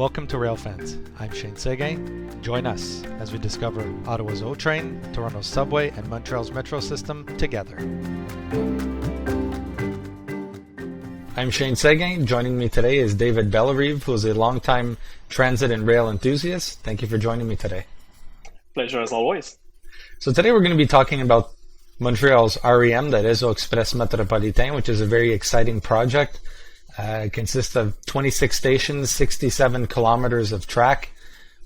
Welcome to Railfans. I'm Shane Seguin. Join us as we discover Ottawa's O train, Toronto's subway, and Montreal's metro system together. I'm Shane Seguin. Joining me today is David Bellerive, who is a longtime transit and rail enthusiast. Thank you for joining me today. Pleasure as always. So today we're going to be talking about Montreal's REM, the Réseau Express Metropolitain, which is a very exciting project. It consists of 26 stations, 67 kilometers of track,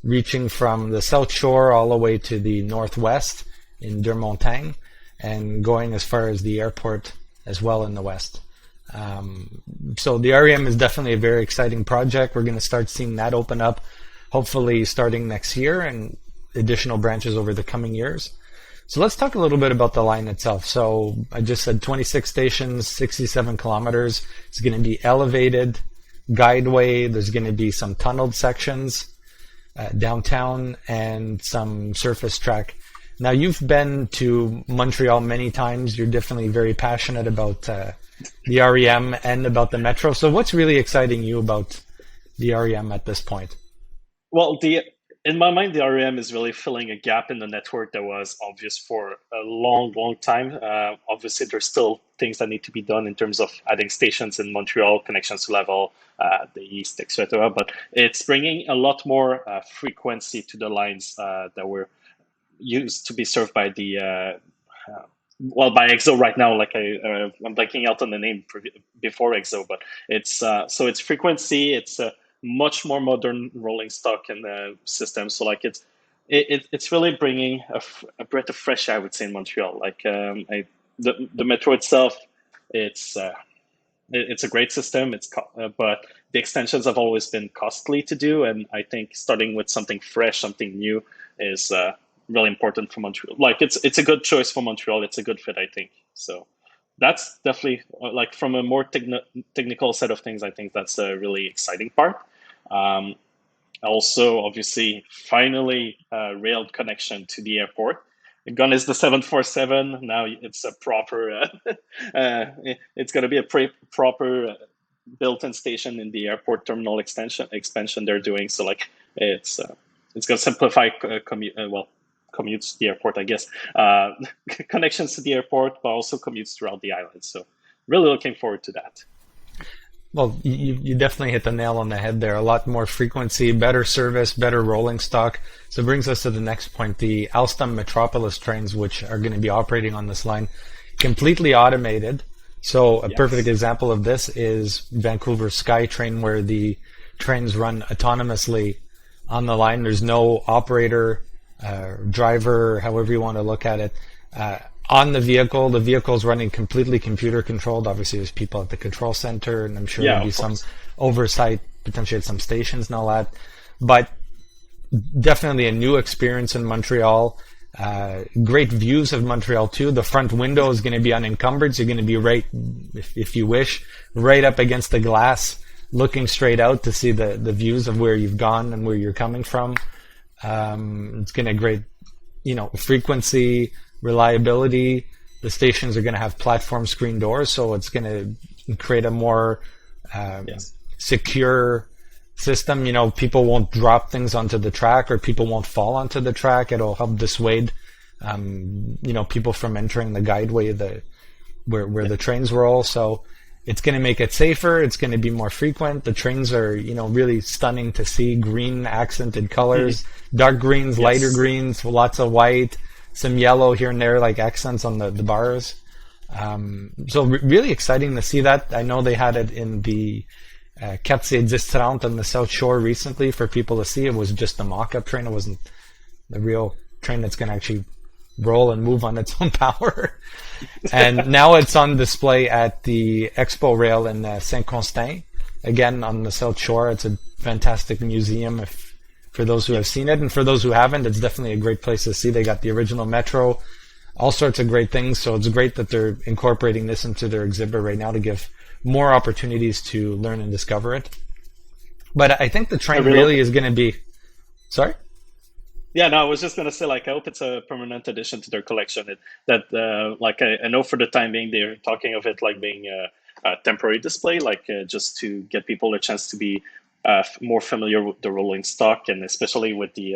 reaching from the South Shore all the way to the northwest in Deux-Montagnes, and going as far as the airport as well in the west. So the REM is definitely a very exciting project. We're going to start seeing that open up, hopefully starting next year, and additional branches over the coming years. So let's talk a little bit about the line itself. So I just said 26 stations, 67 kilometers. It's going to be elevated, guideway. There's going to be some tunneled sections downtown and some surface track. Now, you've been to Montreal many times. You're definitely very passionate about the REM and about the metro. So what's really exciting you about the REM at this point? Well, in my mind, the REM is really filling a gap in the network that was obvious for a long, long time. Obviously, there's still things that need to be done in terms of adding stations in Montreal, connections to level, the east, etc. But it's bringing a lot more frequency to the lines that were used to be served by the by EXO right now. Like I'm blanking out on the name before EXO, but it's it's frequency. It's much more modern rolling stock in the system. So like it's really bringing a breath of fresh air, I would say, in Montreal. Like the metro itself, it's a great system. But the extensions have always been costly to do, and I think starting with something fresh, something new, is really important for Montreal. Like it's a good choice for Montreal. It's a good fit, I think. So that's definitely, like, from a more technical set of things, I think that's a really exciting part. Also, obviously, finally, rail connection to the airport. Gone is the 747. Now it's a proper, it's going to be a proper built-in station in the airport terminal expansion they're doing. So like it's going to simplify commutes to the airport, I guess, connections to the airport, but also commutes throughout the island. So really looking forward to that. Well, you definitely hit the nail on the head there. A lot more frequency, better service, better rolling stock. So it brings us to the next point, the Alstom Metropolis trains, which are going to be operating on this line, completely automated. So a perfect example of this is Vancouver SkyTrain, where the trains run autonomously on the line. There's no operator, driver, however you want to look at it, on the vehicle. The vehicle is running completely computer controlled. Obviously, there's people at the control center, and I'm sure there'll be some oversight, potentially at some stations and all that. But definitely a new experience in Montreal. Great views of Montreal too. The front window is going to be unencumbered, so you're going to be right, if you wish, right up against the glass, looking straight out to see the views of where you've gone and where you're coming from. It's going to great, frequency, reliability. The stations are going to have platform screen doors, so it's going to create a more secure system. People won't drop things onto the track, or people won't fall onto the track. It'll help dissuade, people from entering the guideway, where the trains roll. So it's going to make it safer. It's going to be more frequent. The trains are, really stunning to see. Green accented colors, dark greens, lighter greens, lots of white, some yellow here and there, like accents on the bars. So really exciting to see that. I know they had it in the Quartier 1030 on the South Shore recently for people to see. It was just a mock-up train. It wasn't the real train that's going to actually roll and move on its own power. And now it's on display at the Expo Rail in Saint-Constant, again on the South Shore. It's a fantastic museum for those who have seen it, and for those who haven't, it's definitely a great place to see. They got the original metro, all sorts of great things. So it's great that they're incorporating this into their exhibit right now to give more opportunities to learn and discover it. But I think the train really is going to be... Sorry? Yeah, no, I was just going to say, I hope it's a permanent addition to their collection. I know for the time being, they're talking of it being a temporary display, just to get people a chance to be more familiar with the rolling stock, and especially with the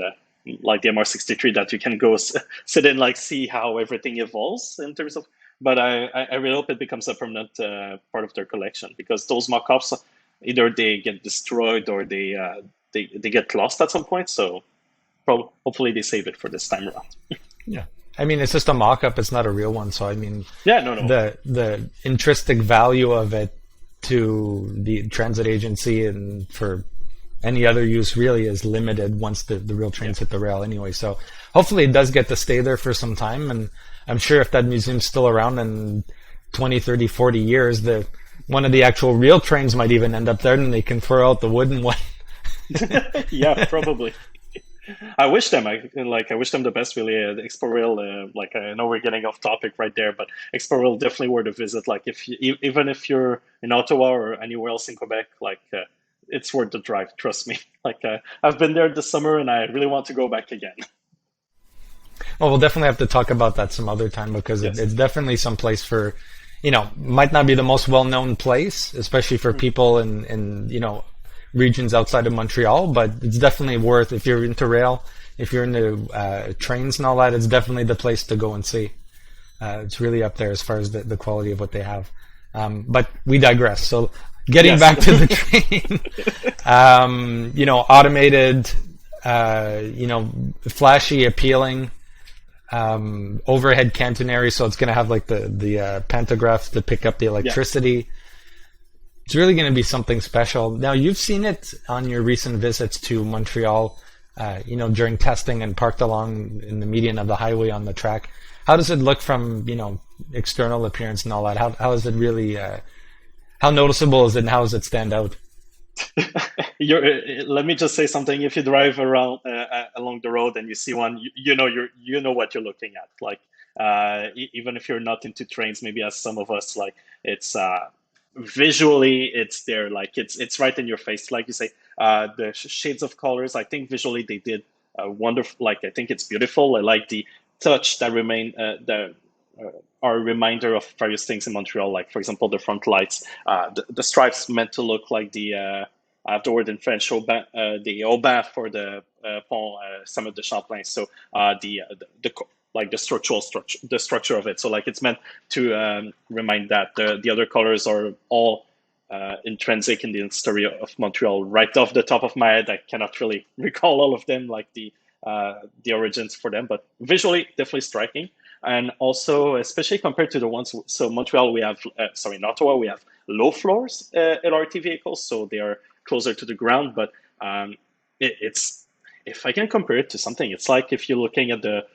like the MR63 that you can go sit and like see how everything evolves in terms of. But I really hope it becomes a permanent part of their collection, because those mock-ups, either they get destroyed or they get lost at some point. So hopefully they save it for this time around. Yeah. I mean, it's just a mock-up. It's not a real one. So, I mean, yeah, no. The intrinsic value of it to the transit agency and for any other use really is limited once the real trains hit the rail anyway. So hopefully it does get to stay there for some time. And I'm sure if that museum's still around in 20, 30, 40 years, one of the actual real trains might even end up there, and they can throw out the wooden one. Yeah, probably. I wish them the best, really. Expo Rail, like, I know we're getting off topic right there, but Expo Rail definitely worth a visit. Like, even if you're in Ottawa or anywhere else in Quebec, like, it's worth the drive. Trust me. Like, I've been there this summer, and I really want to go back again. Well, we'll definitely have to talk about that some other time, because it's definitely some place for, might not be the most well-known place, especially for people in regions outside of Montreal, but it's definitely worth, if you're into rail, if you're into trains and all that, it's definitely the place to go and see. It's really up there as far as the quality of what they have. But we digress. So getting back to the train, automated, flashy, appealing, overhead catenary, so it's going to have like the pantographs to pick up the electricity. Yeah. It's really going to be something special. Now, you've seen it on your recent visits to Montreal, during testing and parked along in the median of the highway on the track. How does it look from, external appearance and all that? How is it really, how noticeable is it, and how does it stand out? Let me just say something. If you drive around along the road and you see one, you know what you're looking at. Like, even if you're not into trains, maybe as some of us, like, it's visually it's there. Like, it's right in your face. Like you say, the shades of colors. I think visually they did wonderful. Like, I think it's beautiful. I like the touch that are a reminder of various things in Montreal, like, for example, the front lights, the stripes meant to look like the I have the word in French, the aubin for the pont Summit de Champlain. So the structure of it. So, like, it's meant to remind that the other colors are all intrinsic in the story of Montreal. Right off the top of my head, I cannot really recall all of them, like the origins for them, but visually definitely striking. And also, especially compared to the ones, so Montreal, we have, in Ottawa, we have low floors LRT vehicles, so they are closer to the ground. But it's, if I can compare it to something, it's like if you're looking at the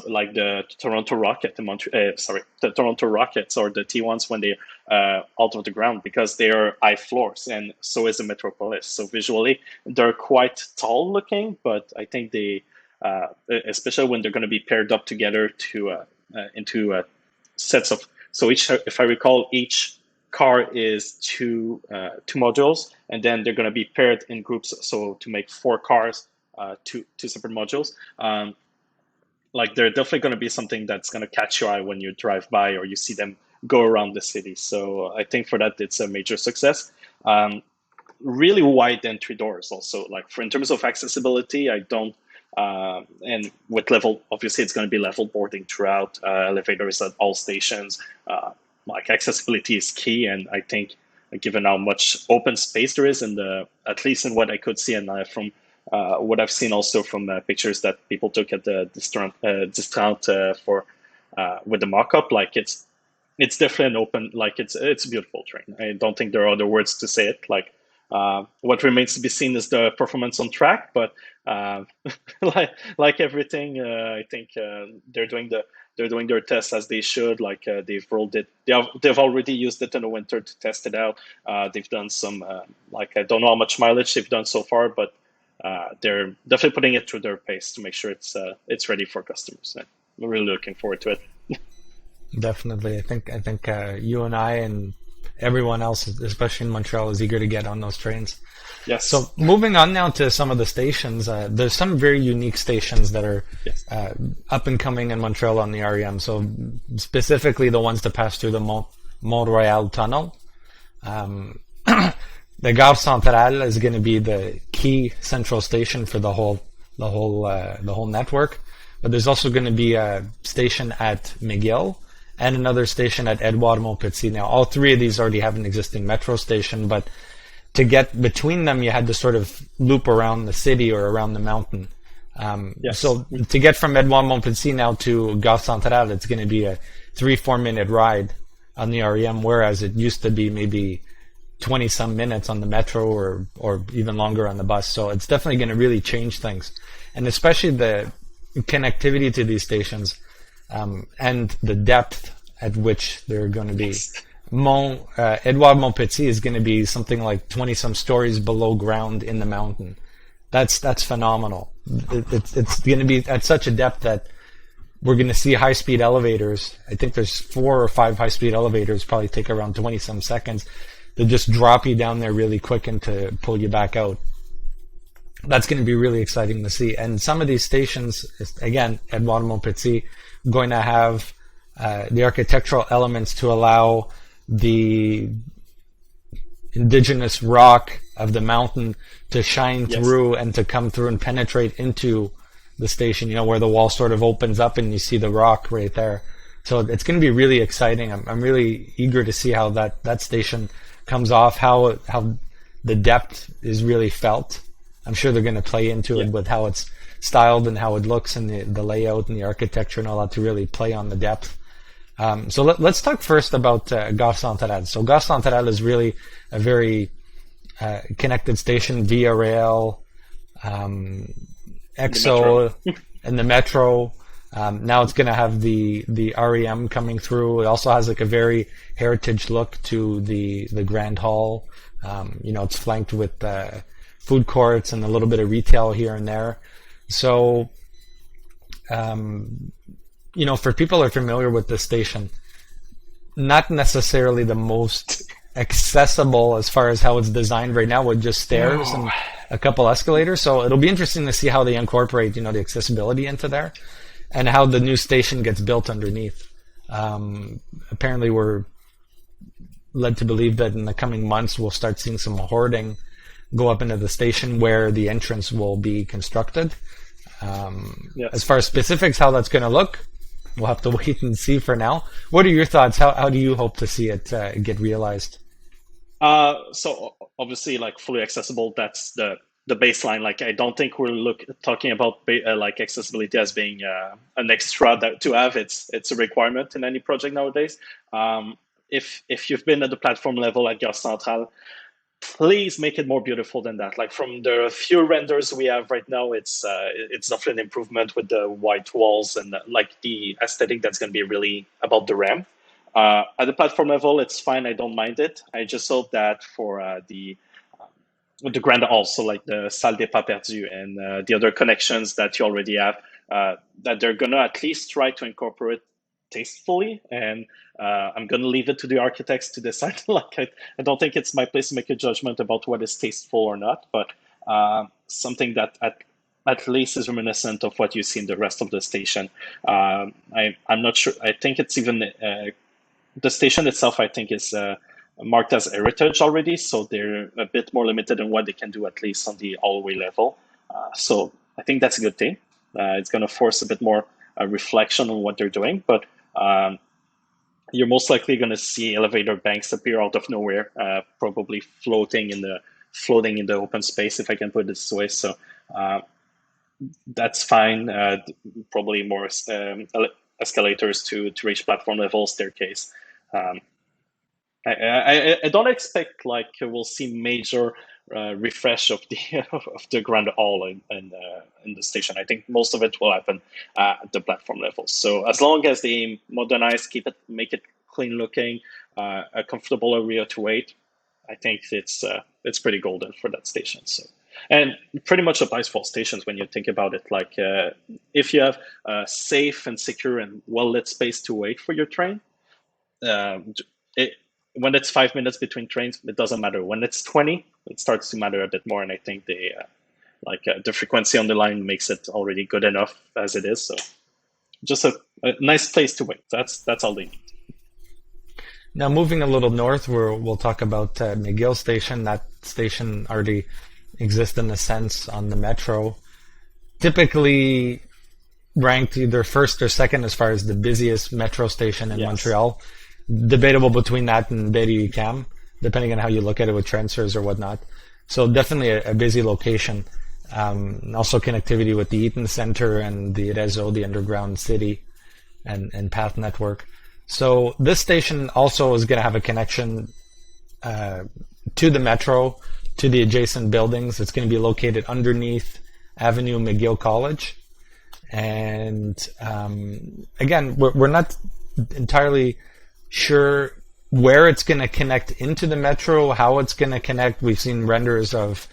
like the Toronto Rocket, the Toronto Rockets or the T1s when they're out of the ground, because they are high floors, and so is the Metropolis. So visually, they're quite tall looking, but I think they, especially when they're going to be paired up together into sets of. So if I recall, each car is two modules, and then they're going to be paired in groups. So to make 4 cars, two separate modules. Like, they're definitely going to be something that's going to catch your eye when you drive by or you see them go around the city. So I think for that, it's a major success. Really wide entry doors also. Like, in terms of accessibility, I don't. And with level, obviously, it's going to be level boarding throughout, elevators at all stations. Like, accessibility is key, and I think, given how much open space there is at least in what I could see, and from what I've seen also from pictures that people took at the discount for with the mock-up, like, it's definitely an open, like, it's a beautiful train. I don't think there are other words to say it. Like, what remains to be seen is the performance on track, but like everything, I think they're doing their tests as they should. Like, they've rolled it. They've already used it in the winter to test it out. They've done some like, I don't know how much mileage they've done so far, but they're definitely putting it through their pace to make sure it's ready for customers. And we're really looking forward to it. Definitely, I think you and I and everyone else, especially in Montreal, is eager to get on those trains. Yes. So moving on now to some of the stations, there's some very unique stations that are up and coming in Montreal on the REM. So specifically the ones that pass through the Montreal Tunnel. the Gare Centrale is going to be the key central station for the whole network. But there's also going to be a station at McGill and another station at Édouard-Montpetit. Now, all three of these already have an existing metro station, but to get between them, you had to sort of loop around the city or around the mountain. Yes. So to get from Édouard-Montpetit now to Gare Centrale, it's going to be a 3-4 minute ride on the REM, whereas it used to be maybe 20 some minutes on the metro or even longer on the bus. So it's definitely going to really change things. And especially the connectivity to these stations and the depth at which they're going to be. Édouard-Montpetit is going to be something like 20 some stories below ground in the mountain. That's phenomenal. It's going to be at such a depth that we're going to see high-speed elevators. I think there's 4 or 5 high-speed elevators, probably take around 20 some seconds to just drop you down there really quick and to pull you back out. That's going to be really exciting to see. And some of these stations, again, Édouard-Montpetit, going to have the architectural elements to allow the indigenous rock of the mountain to shine through and to come through and penetrate into the station, where the wall sort of opens up and you see the rock right there. So it's going to be really exciting. I'm really eager to see how that station comes off, how the depth is really felt. I'm sure they're going to play into it with how it's styled and how it looks and the layout and the architecture and all that to really play on the depth. So let's talk first about Gare Centrale. So Gare Centrale is really a very connected station via rail, EXO, and the metro. Now it's going to have the REM coming through. It also has like a very heritage look to the Grand Hall. It's flanked with food courts and a little bit of retail here and there. So, for people who are familiar with this station, not necessarily the most accessible as far as how it's designed right now with just stairs and a couple escalators. So it'll be interesting to see how they incorporate, the accessibility into there and how the new station gets built underneath. Apparently we're led to believe that in the coming months we'll start seeing some hoarding go up into the station where the entrance will be constructed. As far as specifics, how that's going to look, we'll have to wait and see for now. What are your thoughts? How do you hope to see it get realized? So obviously, like fully accessible, that's the baseline. Like I don't think we're talking about accessibility as being an extra to have. It's a requirement in any project nowadays. If you've been at the platform level at Gare Centrale, please make it more beautiful than that. Like from the few renders we have right now, it's definitely an improvement with the white walls and like the aesthetic that's going to be really about the ramp. At the platform level, it's fine. I don't mind it. I just hope that for the Grand Hall, so like the Salle des Pas Perdus and the other connections that you already have, that they're going to at least try to incorporate tastefully, and I'm going to leave it to the architects to decide. I don't think it's my place to make a judgment about what is tasteful or not, but something that at least is reminiscent of what you see in the rest of the station. I'm not sure. I think it's even the station itself, I think, is marked as heritage already, so they're a bit more limited in what they can do, at least on the hallway level. So I think that's a good thing. It's going to force a bit more reflection on what they're doing, but you're most likely going to see elevator banks appear out of nowhere, probably floating in the open space, if I can put it this way. So that's fine. Probably more escalators to reach platform level, staircase. I don't expect we'll see major refresh of the Grand Hall in the station. I think most of it will happen at the platform level. So as long as they modernize, make it clean looking, a comfortable area to wait, I think it's pretty golden for that station. So, and pretty much applies for all stations when you think about it. Like if you have a safe and secure and well lit space to wait for your train, when it's 5 minutes between trains, it doesn't matter. When it's 20, it starts to matter a bit more. And I think the frequency on the line makes it already good enough as it is. So just a nice place to wait. That's all they need. Now moving a little north, we'll talk about McGill Station. That station already exist in a sense on the metro. Typically ranked either first or second as far as the busiest metro station in Montreal. Debatable between that and Berry-UQAM, depending on how you look at it with transfers or whatnot. So definitely a busy location. Also connectivity with the Eaton Center and the Réseau, the underground city and path network. So this station also is going to have a connection to the metro, to the adjacent buildings. It's going to be located underneath Avenue McGill College. And again, we're not entirely sure where it's going to connect into the metro, how it's going to connect. We've seen renders of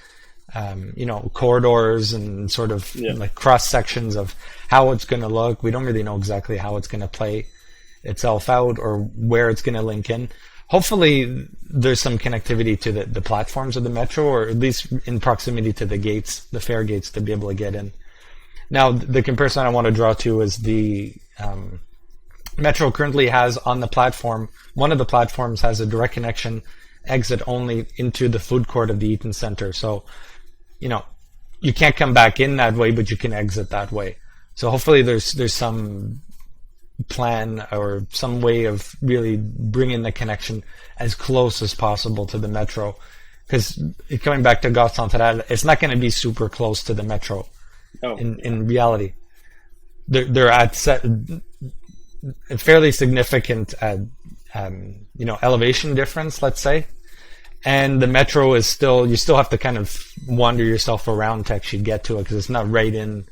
corridors and sort of like cross sections of how it's going to look. We don't really know exactly how it's going to play itself out or where it's going to link in. Hopefully there's some connectivity to the platforms of the metro, or at least in proximity to the gates, the fare gates, to be able to get in. Now, the comparison I want to draw to is the metro currently has on the platform, one of the platforms has a direct connection exit only into the food court of the Eaton Center. So, you can't come back in that way, but you can exit that way. So hopefully there's some plan or some way of really bringing the connection as close as possible to the metro. Because coming back to Gare Centrale, it's not going to be super close to the metro. In reality, they're at a fairly significant elevation difference, let's say, and the metro is you still have to kind of wander yourself around to actually get to it, because it's not right in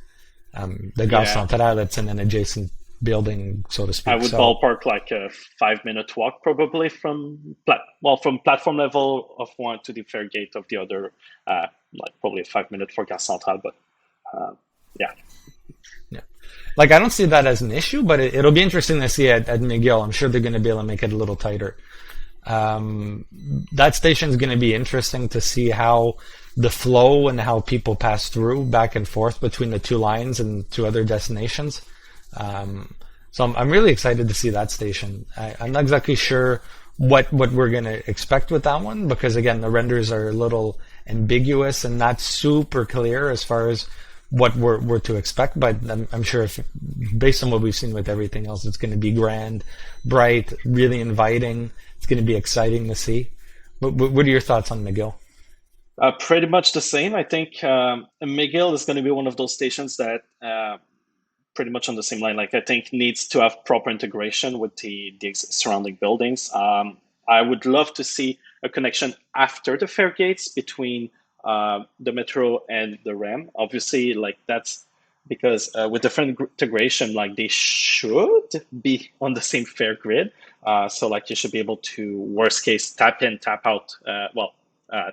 the Gare Centrale. It's in an adjacent building, so to speak. I would ballpark like a 5-minute walk probably from platform level of one to the fare gate of the other, like probably a 5-minute for Gare Centrale, but yeah. Like, I don't see that as an issue, but it'll be interesting to see at McGill. I'm sure they're going to be able to make it a little tighter. That station is going to be interesting to see how the flow and how people pass through back and forth between the two lines and to other destinations. So I'm really excited to see that station. I'm not exactly sure what we're going to expect with that one, because again, the renders are a little ambiguous and not super clear as far as what we're to expect, but I'm sure based on what we've seen with everything else, it's going to be grand, bright, really inviting. It's going to be exciting to see. What are your thoughts on McGill? Pretty much the same. I think McGill is going to be one of those stations that pretty much on the same line. Like, I think needs to have proper integration with the surrounding buildings. I would love to see a connection after the fare gates between the metro and the RAM. Obviously, like, that's because with different integration, like, they should be on the same fare grid. So like, you should be able to, worst case, tap in, tap out,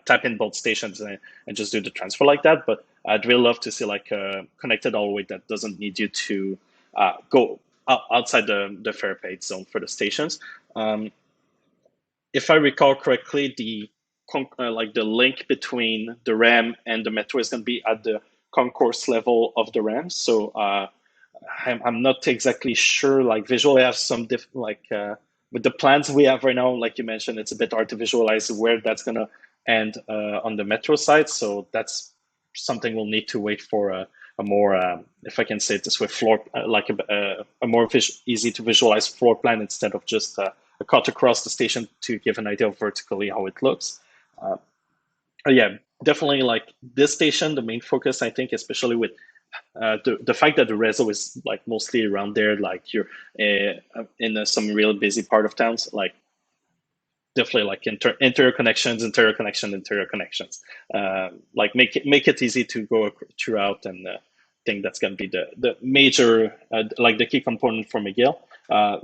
tap in both stations and just do the transfer like that. But I'd really love to see like connected all the way that doesn't need you to go outside the fare paid zone for the stations. If I recall correctly, the link between the RAM and the metro is going to be at the concourse level of the RAM. So I'm not exactly sure. Like, visually, I have some with the plans we have right now, like you mentioned, it's a bit hard to visualize where that's going to end on the metro side. So that's something we'll need to wait for a more, if I can say it this way, a more easy to visualize floor plan instead of just a cut across the station to give an idea of vertically how it looks. Yeah, definitely like this station, the main focus, I think, especially with the fact that the Reseau is like mostly around there, like you're in some real busy part of towns, like definitely like interior connections, like make it easy to go throughout, and I think that's going to be the major, like the key component for McGill.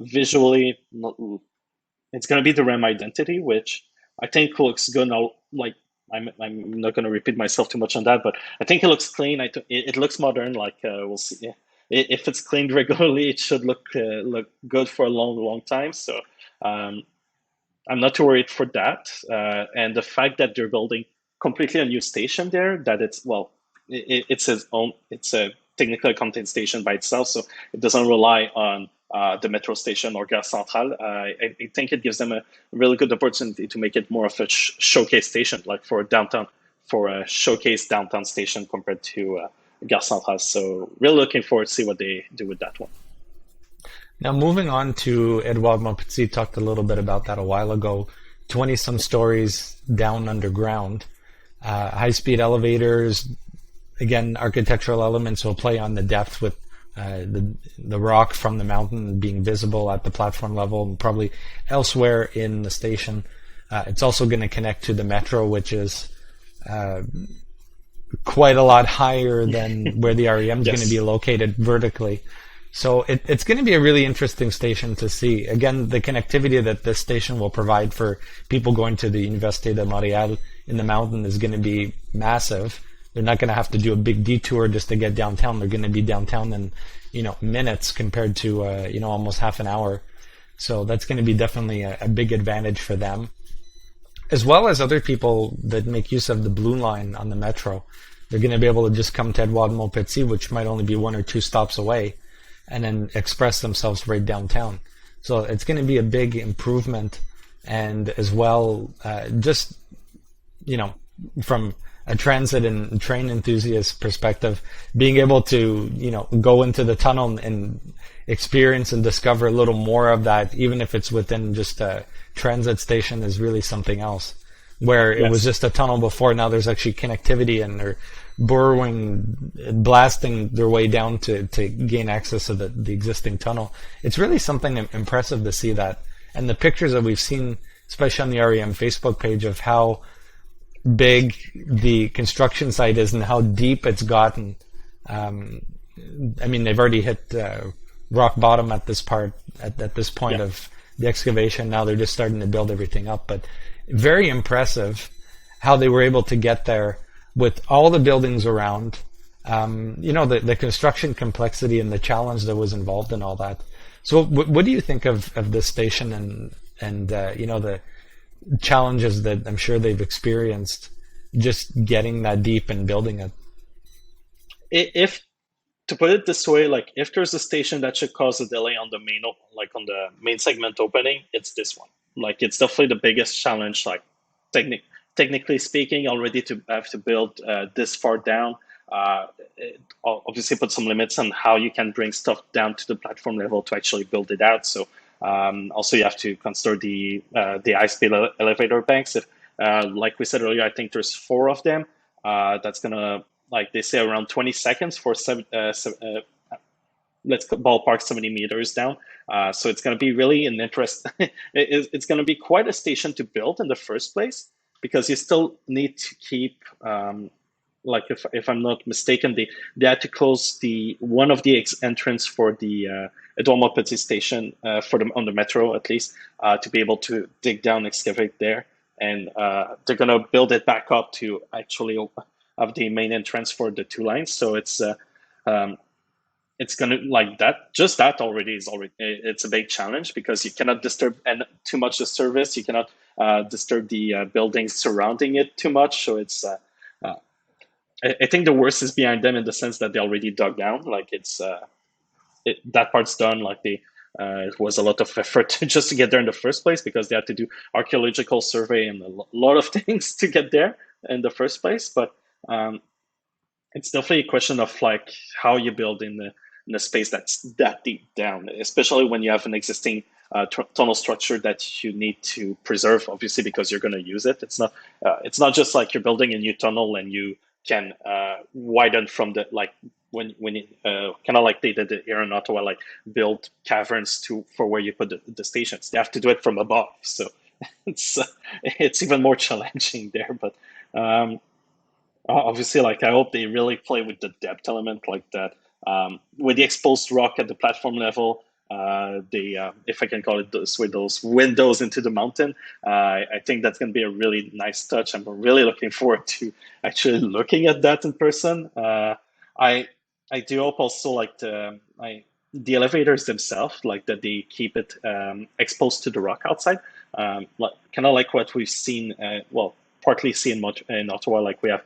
Visually, it's going to be the RAM identity, which I think looks good now. Like, I'm not going to repeat myself too much on that, but I think it looks clean. It looks modern. Like, we'll see. If it's cleaned regularly, it should look good for a long time. So I'm not too worried for that. And the fact that they're building completely a new station there, that it's its own, it's a technically contained station by itself, so it doesn't rely on the metro station or Gare Centrale. I think it gives them a really good opportunity to make it more of a showcase station, like for downtown, for a showcase downtown station compared to Gare Centrale. So really looking forward to see what they do with that one. Now, moving on to Édouard-Montpetit, talked a little bit about that a while ago. 20 some stories down underground, high-speed elevators. Again, architectural elements will play on the depth with the rock from the mountain being visible at the platform level and probably elsewhere in the station. It's also going to connect to the metro, which is quite a lot higher than where the REM is Yes. going to be located vertically. So it's going to be a really interesting station to see. Again, the connectivity that this station will provide for people going to the Université de Montréal in the mountain is going to be massive. They're not going to have to do a big detour just to get downtown. They're going to be downtown in, minutes compared to, almost half an hour. So that's going to be definitely a big advantage for them, as well as other people that make use of the Blue Line on the metro. They're going to be able to just come to Édouard-Montpetit, which might only be 1 or 2 stops away, and then express themselves right downtown. So it's going to be a big improvement, and as well, just, from a transit and train enthusiast perspective, being able to, go into the tunnel and experience and discover a little more of that, even if it's within just a transit station, is really something else. Where it was just a tunnel before, now there's actually connectivity, and they're burrowing, blasting their way down to gain access to the existing tunnel. It's really something impressive to see that. And the pictures that we've seen, especially on the REM Facebook page, of how big the construction site is and how deep it's gotten. They've already hit rock bottom at this point of the excavation. Now they're just starting to build everything up. But very impressive how they were able to get there with all the buildings around. The construction complexity and the challenge that was involved in all that. So what do you think of this station and the challenges that I'm sure they've experienced just getting that deep and building it? If to put it this way, like if there's a station that should cause a delay on the main segment opening, it's this one. Like it's definitely the biggest challenge. Like technically speaking, already to have to build this far down, it obviously put some limits on how you can bring stuff down to the platform level to actually build it out. So also you have to consider the high-speed elevator banks. If like we said earlier, I think there's 4 of them. That's gonna, like they say, around 20 seconds for let's ballpark 70 meters down. So it's going to be really an interest. It's going to be quite a station to build in the first place, because you still need to keep, like if I'm not mistaken, they had to close one of the entrance for the Édouard-Montpetit Station on the metro at least, to be able to dig down, excavate there, and they're going to build it back up to actually have the main entrance for the 2 lines. So it's going to, like that, just that already it's a big challenge, because you cannot disturb too much the service. You cannot disturb the buildings surrounding it too much. So it's, I think the worst is behind them, in the sense that they already dug down. Like that part's done. Like it was a lot of effort just to get there in the first place, because they had to do archaeological survey and a lot of things to get there in the first place. But it's definitely a question of like how you build in a space that's that deep down, especially when you have an existing tunnel structure that you need to preserve, obviously, because you're going to use it. It's not just like you're building a new tunnel and you can widen from the, like when kind of like they did here in Ottawa, like build caverns for where you put the stations. They have to do it from above, so it's even more challenging there. But obviously, like I hope they really play with the depth element, like that. With the exposed rock at the platform level, if I can call it this way, those windows into the mountain, I think that's going to be a really nice touch. I'm really looking forward to actually looking at that in person. I do hope also, like the elevators themselves, like that they keep it exposed to the rock outside, kind of like what we've seen. Partly seen in Ottawa, like we have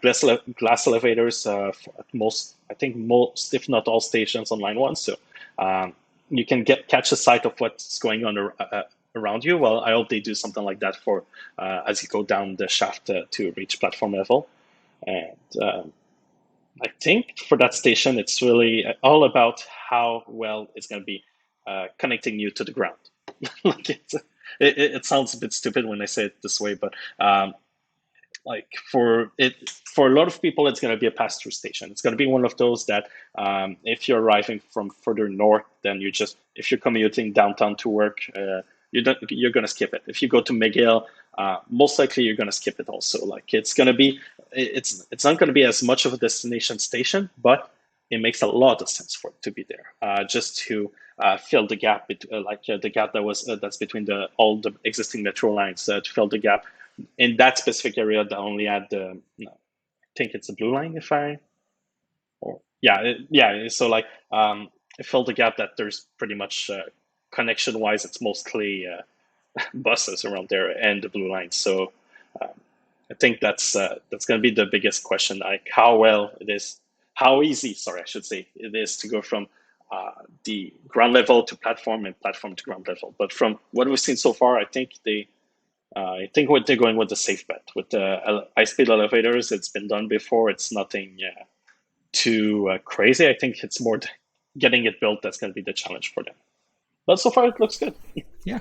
glass elevators at most, if not all stations on line 1. So you can catch a sight of what's going on around you. Well, I hope they do something like that for as you go down the shaft to reach platform level. And I think for that station, it's really all about how well it's going to be connecting you to the ground. Like it sounds a bit stupid when I say it this way, but like for a lot of people, it's going to be a pass-through station. It's going to be one of those that if you're arriving from further north, then if you're commuting downtown to work, you're going to skip it. If you go to McGill, most likely you're going to skip it also. Like it's not going to be as much of a destination station, but it makes a lot of sense for it to be there, just to fill the gap, the gap that's between all the existing metro lines, to fill the gap in that specific area that only had I think it's the blue line, So like fill the gap that there's pretty much connection-wise, it's mostly buses around there and the blue line. So I think that's going to be the biggest question, like how easy, I should say, it is to go from the ground level to platform and platform to ground level. But from what we've seen so far, I think what they're going with the safe bet with the high-speed elevators. It's been done before. It's nothing too crazy. I think it's more getting it built that's going to be the challenge for them. But so far, it looks good. Yeah.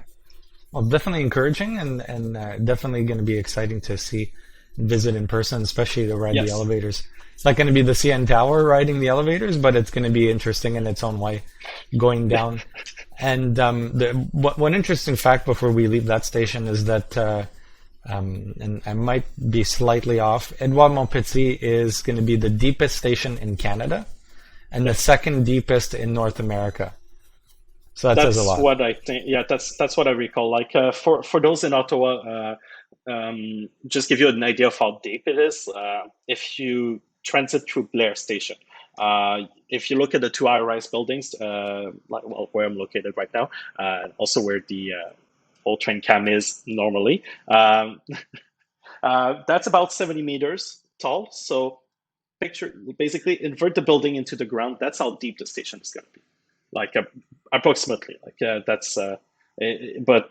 Well, definitely encouraging and definitely going to be exciting to see and visit in person, especially to ride the elevators. It's not going to be the CN Tower riding the elevators, but it's going to be interesting in its own way going down. And one interesting fact before we leave that station is that, and I might be slightly off, Édouard-Montpetit is going to be the deepest station in Canada and the second deepest in North America. So that says a lot. That's what I think. Yeah, that's what I recall. Like for those in Ottawa, just give you an idea of how deep it is. If you transit through Blair Station, if you look at the two high-rise buildings, where I'm located right now, also where the old train cam is normally, that's about 70 meters tall. So basically invert the building into the ground. That's how deep the station is going to be. Like approximately, but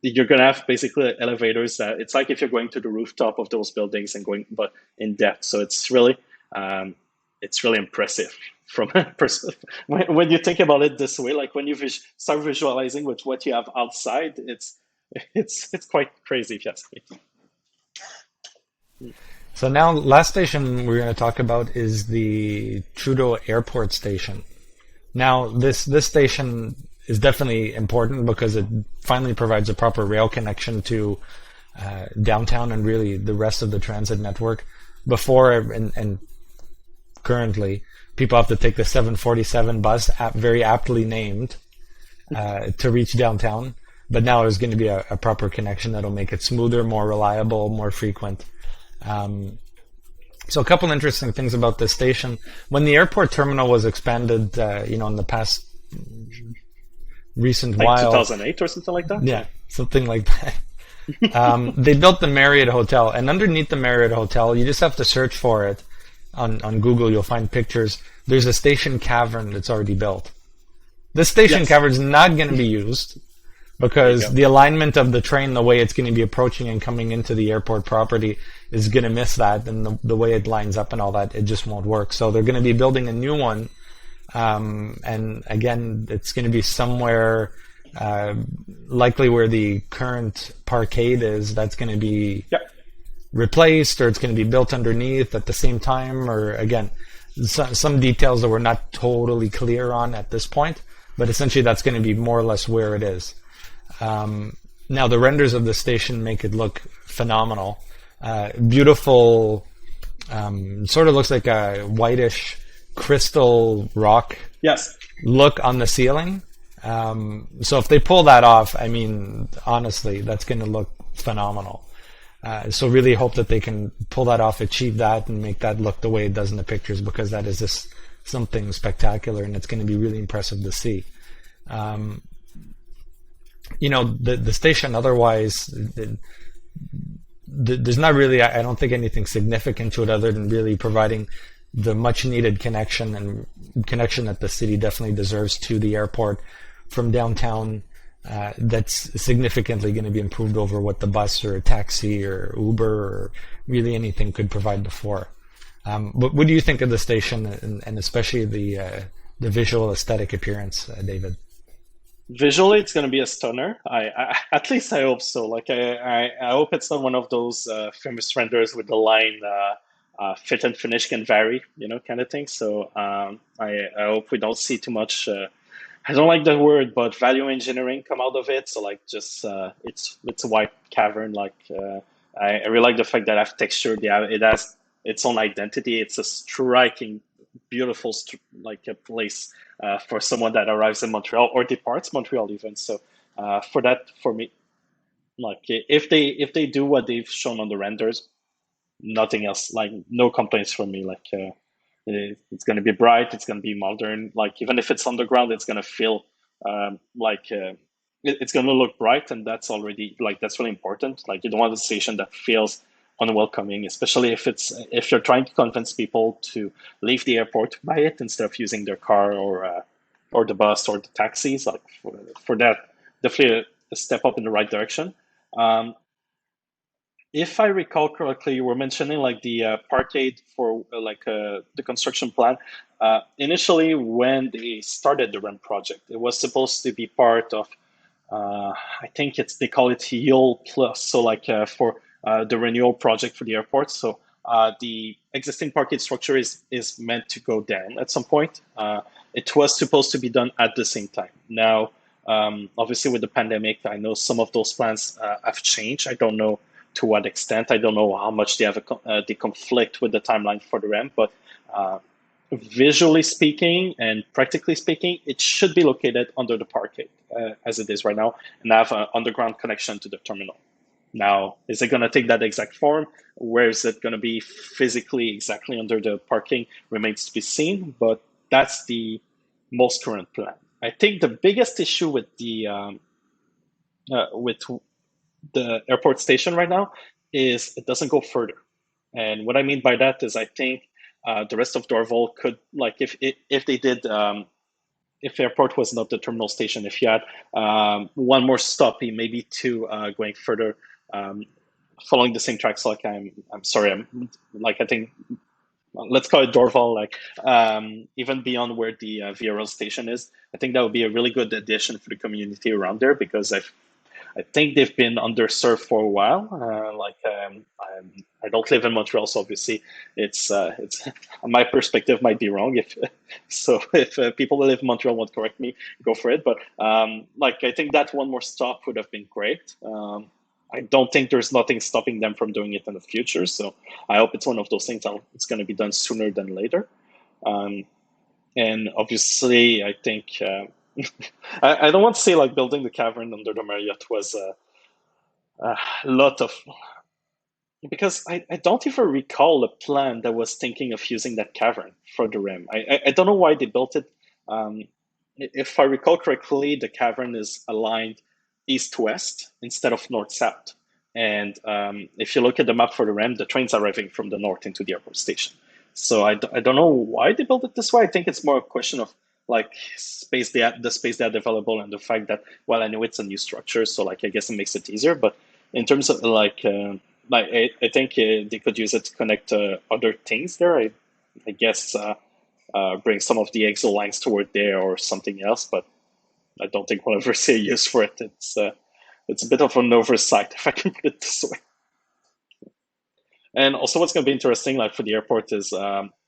you're gonna have basically elevators. It's like if you're going to the rooftop of those buildings and going, but in depth. So it's really impressive from a when you think about it this way. Like when you start visualizing with what you have outside, it's quite crazy if you ask me. So now, last station we're going to talk about is the Trudeau Airport Station. Now, this station is definitely important because it finally provides a proper rail connection to downtown and really the rest of the transit network. Before and currently, people have to take the 747 bus, very aptly named, to reach downtown. But now there's going to be a proper connection that'll make it smoother, more reliable, more frequent. So a couple interesting things about this station. When the airport terminal was expanded, in the past recent while, 2008 or something like that. Yeah, something like that. They built the Marriott Hotel, and underneath the Marriott Hotel, you just have to search for it on Google. You'll find pictures. There's a station cavern that's already built. This station cavern is not going to be used because the alignment of the train, the way it's going to be approaching and coming into the airport property, is going to miss that, and the way it lines up and all that, it just won't work. So they're going to be building a new one, and again, it's going to be somewhere likely where the current parkade is. That's going to be replaced, or it's going to be built underneath at the same time, or again, some details that we're not totally clear on at this point, but essentially that's going to be more or less where it is. Now, the renders of the station make it look phenomenal. Beautiful, sort of looks like a whitish crystal rock look on the ceiling. So if they pull that off, I mean, honestly, that's going to look phenomenal. So really hope that they can pull that off, achieve that, and make that look the way it does in the pictures, because that is just something spectacular, and it's going to be really impressive to see. The station otherwise, there's not really, I don't think, anything significant to it other than really providing the much needed connection that the city definitely deserves to the airport from downtown. That's significantly going to be improved over what the bus or a taxi or Uber or really anything could provide before. But what do you think of the station and especially the visual aesthetic appearance, David? Visually, it's going to be a stunner. At least I hope so. Like I hope it's not one of those famous renders with the line "fit and finish can vary," kind of thing. So I hope we don't see too much. I don't like the word, but value engineering come out of it. So like just it's a white cavern. Like I really like the fact that I have texture. Yeah, it has its own identity. It's a striking, beautiful like a place for someone that arrives in Montreal or departs Montreal even. So for me, like if they do what they've shown on the renders, nothing else. Like no complaints from me. Like it's going to be bright. It's going to be modern. Like even if it's underground, it's going to feel like it's going to look bright, and that's already like that's really important. Like you don't want a station that feels unwelcoming, especially if you're trying to convince people to leave the airport by it instead of using their car or the bus or the taxis. Like for that, definitely a step up in the right direction. Um, if I recall correctly, you were mentioning like the parkade for the construction plan. Initially, when they started the REM project, it was supposed to be part of I think they call it Yield Plus. So like for the renewal project for the airport. So the existing parking structure is meant to go down at some point. It was supposed to be done at the same time. Now, obviously with the pandemic, I know some of those plans have changed. I don't know to what extent. I don't know how much they conflict with the timeline for the REM, but visually speaking and practically speaking, it should be located under the parkade as it is right now and have an underground connection to the terminal. Now, is it going to take that exact form? Where is it going to be physically exactly under the parking remains to be seen, but that's the most current plan. I think the biggest issue with the airport station right now is it doesn't go further. And what I mean by that is I think the rest of Dorval could, like if they did, if the airport was not the terminal station, if you had one more stop, maybe two going further, following the same tracks. Like I'm sorry, I think let's call it Dorval, like even beyond where the VRL station is. I think that would be a really good addition for the community around there because I think they've been underserved for a while. I don't live in Montreal, so obviously it's my perspective might be wrong. If people who live in Montreal want to correct me, go for it. But I think that one more stop would have been great. I don't think there's nothing stopping them from doing it in the future. So I hope it's one of those things that it's going to be done sooner than later. And obviously, I think. I don't want to say like building the cavern under the Marriott was a lot of, because I don't even recall a plan that was thinking of using that cavern for the REM. I don't know why they built it. If I recall correctly, the cavern is aligned east-west instead of north-south. And if you look at the map for the REM, the trains are arriving from the north into the airport station. So I don't know why they built it this way. I think it's more a question of like the space they had available and the fact that, well, I know it's a new structure, so like I guess it makes it easier. But in terms of I think they could use it to connect other things there. I guess bring some of the exo lines toward there or something else, but I don't think we'll ever see a use for it. It's a bit of an oversight, if I can put it this way. And also what's going to be interesting like for the airport is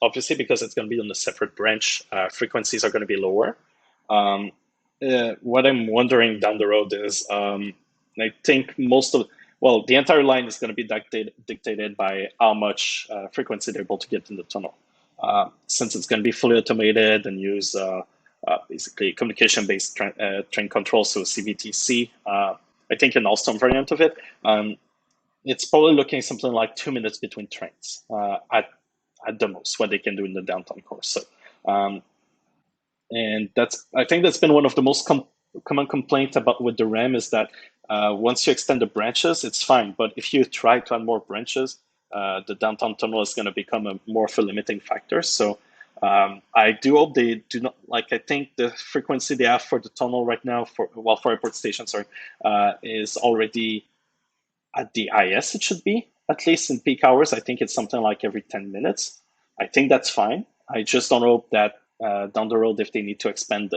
obviously because it's going to be on a separate branch, frequencies are going to be lower. What I'm wondering down the road is I think the entire line is going to be dictated by how much frequency they're able to get in the tunnel. Since it's going to be fully automated and use basically communication-based train control, so CVTC, I think an Alstom variant of it, it's probably looking something like 2 minutes between trains at the most, what they can do in the downtown core. So, and I think that's been one of the most common complaints with the REM is that once you extend the branches, it's fine. But if you try to add more branches, the downtown tunnel is going to become a more of a limiting factor. So I do hope they do not, like, I think the frequency they have for the tunnel right now for airport stations is already at the highest it should be, at least in peak hours. I think it's something like every 10 minutes. I think that's fine. I just don't hope that down the road, if they need to expand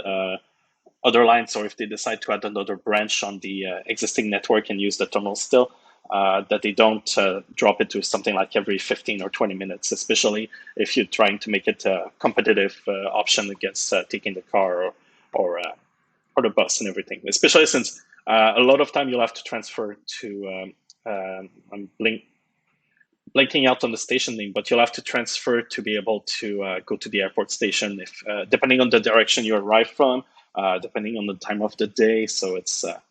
other lines, or if they decide to add another branch on the existing network and use the tunnel still, that they don't drop it to something like every 15 or 20 minutes, especially if you're trying to make it a competitive option against taking the car or the bus and everything, especially since a lot of time you'll have to transfer to, I'm blanking out on the station name, but you'll have to transfer to be able to go to the airport station, if depending on the direction you arrive from, depending on the time of the day. So it's going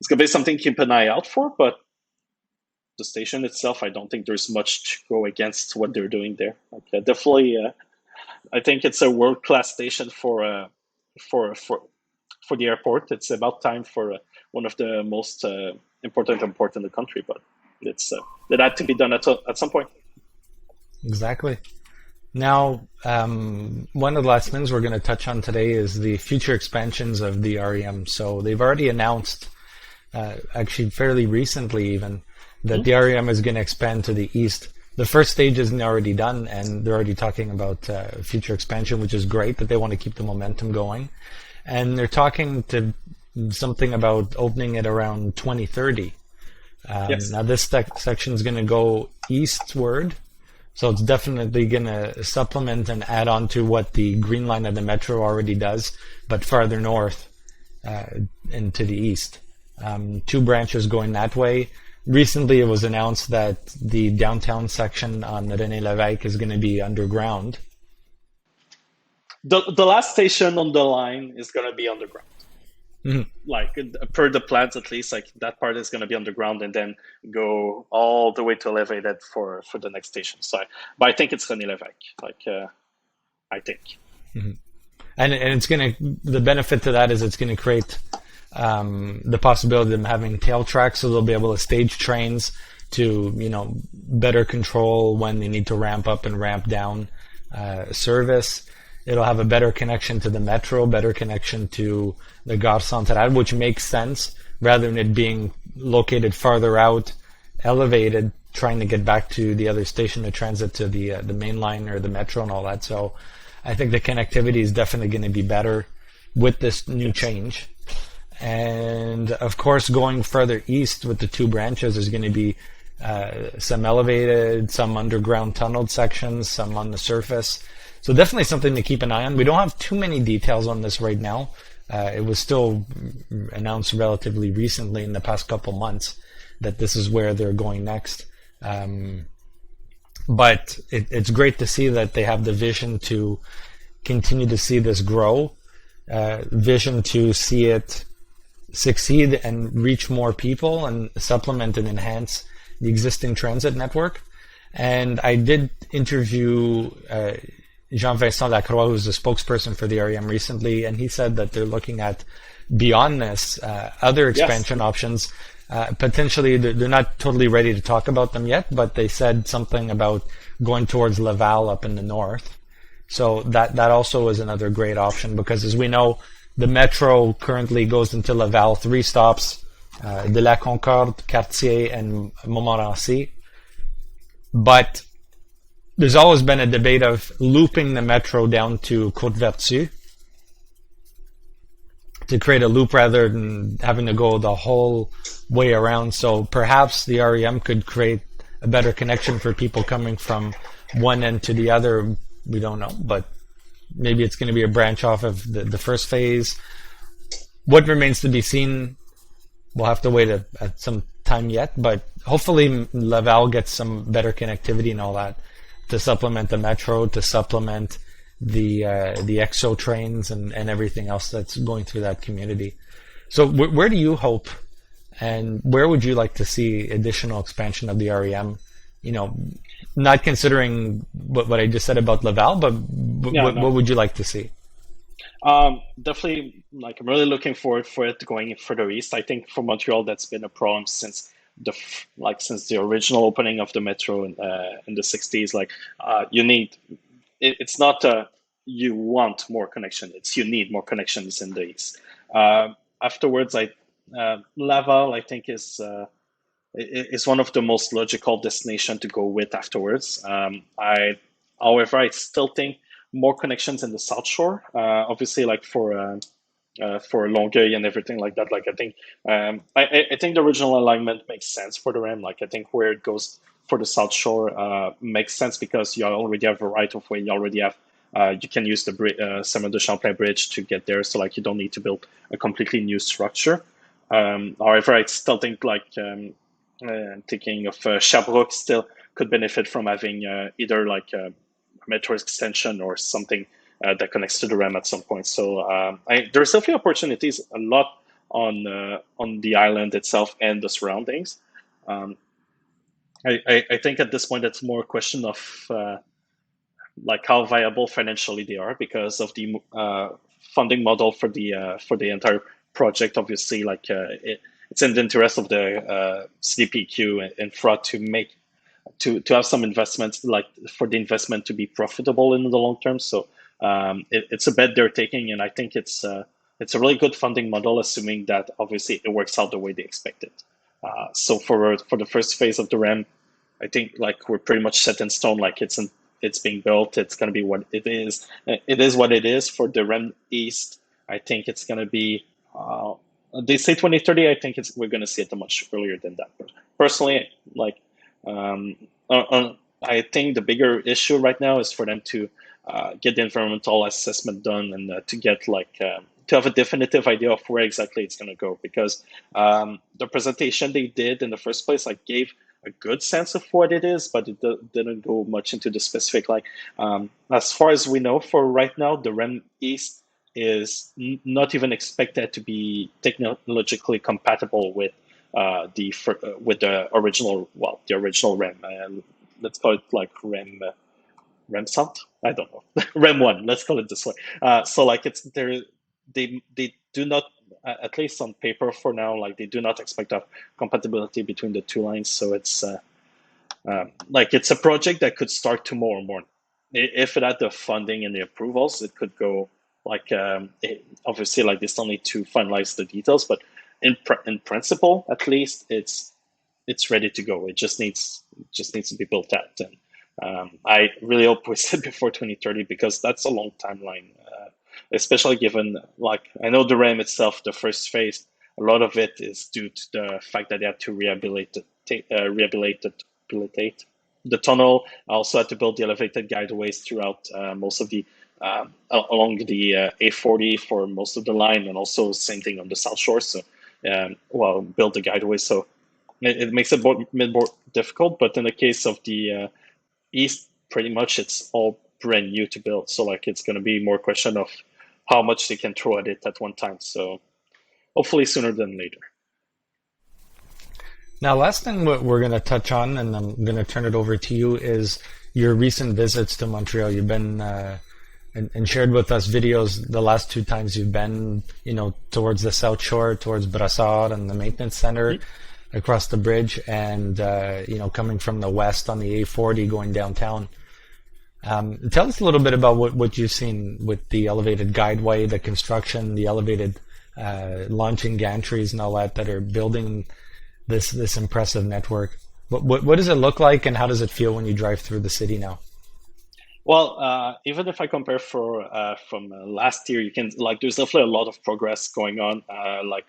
to be something to keep an eye out for, but the station itself, I don't think there's much to go against what they're doing there. Like, definitely, I think it's a world-class station for the airport. It's about time for one of the most important airports in the country, but it had to be done at some point. Exactly. Now, one of the last things we're going to touch on today is the future expansions of the REM. So they've already announced, actually fairly recently even, that the REM is going to expand to the east. The first stage isn't already done, and they're already talking about future expansion, which is great, that they want to keep the momentum going. And they're talking to something about opening it around 2030. Yes. Now this section is going to go eastward, so it's definitely going to supplement and add on to what the Green Line of the Metro already does, but farther north and to the east. 2 branches going that way. Recently, it was announced that the downtown section on René Lévesque is going to be underground. The last station on the line is going to be underground. Mm-hmm. Like, per the plans, at least, like, that part is going to be underground and then go all the way to elevated for the next station. So, but I think it's René Lévesque. Like, I think. Mm-hmm. And it's going to, the benefit to that is it's going to create the possibility of them having tail tracks, so they'll be able to stage trains to, better control when they need to ramp up and ramp down service. It'll have a better connection to the metro, better connection to the Gare Centrale, which makes sense, rather than it being located farther out, elevated, trying to get back to the other station to transit to the main line or the metro and all that. So I think the connectivity is definitely going to be better with this new change. And of course, going further east with the 2 branches, there's going to be some elevated, some underground tunneled sections, some on the surface. So definitely something to keep an eye on. We don't have too many details on this right now. It was still announced relatively recently in the past couple months that this is where they're going next. But it's great to see that they have the vision to continue to see this grow, vision to see it succeed and reach more people and supplement and enhance the existing transit network. And I did interview Jean-Vincent Lacroix, who's the spokesperson for the REM recently, and he said that they're looking at, beyond this, other expansion options. Potentially, they're not totally ready to talk about them yet, but they said something about going towards Laval up in the north. So that also is another great option, because as we know, the metro currently goes into Laval, 3 stops, de la Concorde, Cartier, and Montmorency. But there's always been a debate of looping the metro down to Côte-Vertu to create a loop rather than having to go the whole way around. So perhaps the REM could create a better connection for people coming from one end to the other. We don't know, but maybe it's going to be a branch off of the first phase. What remains to be seen, we'll have to wait at some time yet, but hopefully Laval gets some better connectivity and all that to supplement the metro, to supplement the EXO trains and everything else that's going through that community. So where do you hope, and where would you like to see additional expansion of the REM? Not considering what I just said about Laval, but what would you like to see? Definitely, like, I'm really looking forward for it going further east. I think for Montreal, that's been a problem since like since the original opening of the metro in the 60s. Like you need it's not you want more connection; it's you need more connections in the east. Afterwards, Laval, I think, is one of the most logical destination to go with afterwards. However, I still think more connections in the South Shore. Obviously, like for Longueuil and everything like that. Like I think the original alignment makes sense for the RAM. Like I think where it goes for the South Shore makes sense because you already have a right of way. You already have you can use the Samuel de Champlain Bridge to get there. So like you don't need to build a completely new structure. However, I still think thinking of Sherbrooke still could benefit from having either like a metro extension or something that connects to the RAM at some point. So there's definitely opportunities a lot on the island itself and the surroundings. I think at this point it's more a question of like how viable financially they are because of the funding model for the entire project. Obviously, like it's in the interest of the CDPQ Infra to have some investments, like for the investment to be profitable in the long term. So it's a bet they're taking, and I think it's a really good funding model, assuming that obviously it works out the way they expect it. So for the first phase of the RAM, I think like we're pretty much set in stone. Like it's being built. It's going to be what it is. It is what it is. For the RAM East, I think it's going to be. They say 2030. I think we're going to see it much earlier than that. But personally, like I think the bigger issue right now is for them to get the environmental assessment done and to get to have a definitive idea of where exactly it's going to go, because the presentation they did in the first place gave a good sense of what it is, but it didn't go much into the specific. As far as we know for right now, the REM East is not even expected to be technologically compatible with the original REM. Let's call it like REM South. I don't know. REM 1. Let's call it this way. So it's there. They do not, at least on paper for now, they do not expect to have compatibility between the two lines. So it's it's a project that could start tomorrow morning. If it had the funding and the approvals, it could go obviously they still need to finalize the details, but in principle, at least it's ready to go. It just needs to be built out. And I really hope we said before 2030, because that's a long timeline, especially given I know the RAM itself, the first phase, a lot of it is due to the fact that they had to rehabilitate the tunnel. I also had to build the elevated guideways throughout most of the along the A40 for most of the line, and also same thing on the South Shore. So build the guideways. So it makes it a bit more difficult. But in the case of the East, pretty much it's all brand new to build. So it's going to be more question of how much they can throw at it at one time. So hopefully sooner than later. Now, last thing we're going to touch on, and I'm going to turn it over to you, is your recent visits to Montreal. You've been and shared with us videos the last two times you've been, towards the South Shore, towards Brassard and the maintenance center, across the bridge, and coming from the west on the A40 going downtown. Tell us a little bit about what you've seen with the elevated guideway, the construction, the elevated launching gantries and all that are building this impressive network. What does it look like, and how does it feel when you drive through the city now? Well, even if I compare from last year, you can there's definitely a lot of progress going on.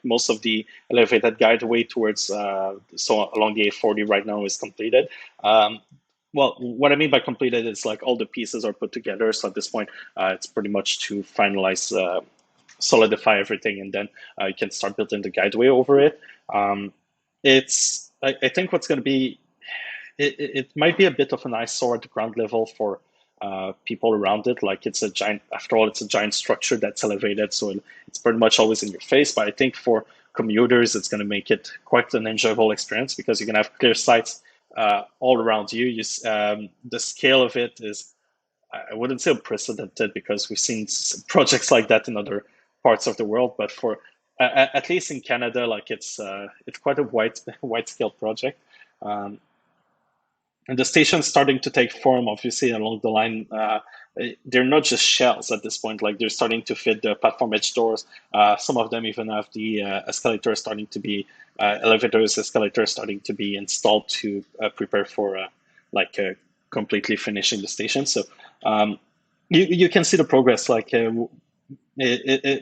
Most of the elevated guideway towards along the A40 right now is completed. Well, what I mean by completed is all the pieces are put together. So at this point, it's pretty much to finalize, solidify everything, and then you can start building the guideway over it. I think what's going to be, it might be a bit of an eyesore at the ground level for people around it. After all, it's a giant structure that's elevated, so it's pretty much always in your face. But I think for commuters, it's going to make it quite an enjoyable experience, because you can have clear sights all around you. The scale of it is, I wouldn't say unprecedented, because we've seen projects like that in other parts of the world. But for at least in Canada, like it's quite a wide scale project. Um, and the station's starting to take form, obviously, along the line. They're not just shells at this point. Like they're starting to fit the platform edge doors. Some of them even have the escalators starting to be elevators, escalators starting to be installed to prepare for completely finishing the station. So you can see the progress. Like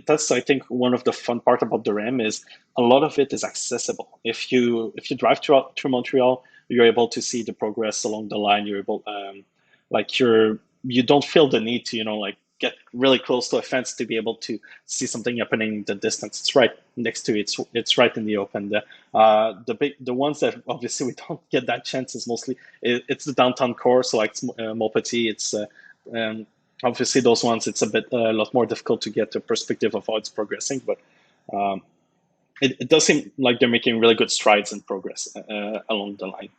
that's I think one of the fun part about the REM is a lot of it is accessible. If you drive through Montreal, you're able to see the progress along the line. You're able you don't feel the need to like get really close to a fence to be able to see something happening in the distance. It's right next to it. It's right in the open. The ones that obviously we don't get that chance is mostly it's the downtown core. So like Montpetit, it's obviously those ones it's a lot more difficult to get a perspective of how it's progressing, but it does seem like they're making really good strides in progress along the line.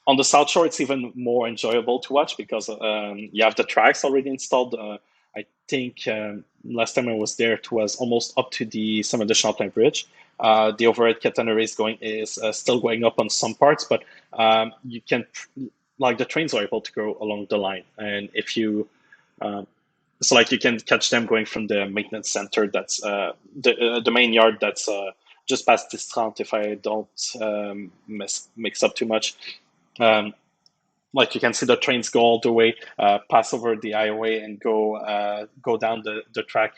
On the South Shore, it's even more enjoyable to watch because you have the tracks already installed. I think last time I was there, it was almost up to the Summit de Champlain Bridge. The overhead catenary is still going up on some parts, but you can, like the trains are able to go along the line. And if you, so like you can catch them going from the maintenance center, that's the main yard that's just past this 30, if I don't mix up too much. Like you can see the trains go all the way, pass over the highway and go down the track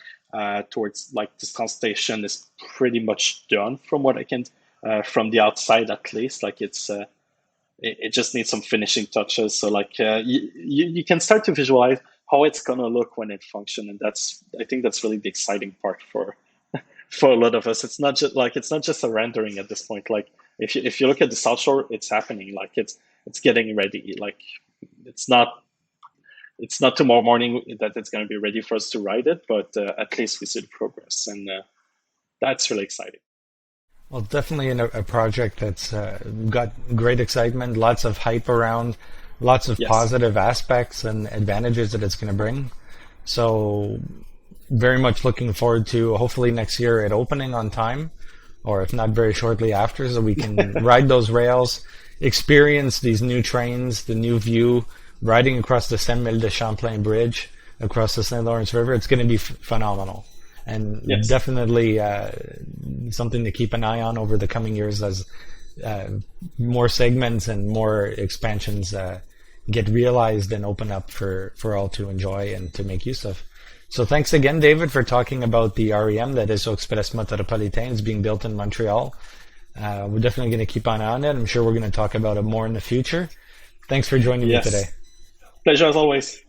towards like this station is pretty much done from what I can, from the outside at least. Like it just needs some finishing touches. So like you can start to visualize how it's gonna look when it functions, and I think that's really the exciting part for a lot of us. It's not just a rendering at this point. Like if you look at the South Shore, it's happening. Like it's getting ready. Like it's not tomorrow morning that it's going to be ready for us to ride it, but at least we see the progress, and that's really exciting. Well, definitely a project that's got great excitement, lots of hype around, lots of positive aspects and advantages that it's going to bring. So very much looking forward to hopefully next year it opening on time, or if not very shortly after, so we can ride those rails, experience these new trains, the new view, riding across the Saint-Mille de Champlain Bridge, across the St. Lawrence River. It's going to be phenomenal. And definitely something to keep an eye on over the coming years as more segments and more expansions get realized and open up for all to enjoy and to make use of. So thanks again, David, for talking about the REM, that is Réseau Express Metropolitain. It's being built in Montreal. We're definitely going to keep an eye on it. I'm sure we're going to talk about it more in the future. Thanks for joining me today. Pleasure as always.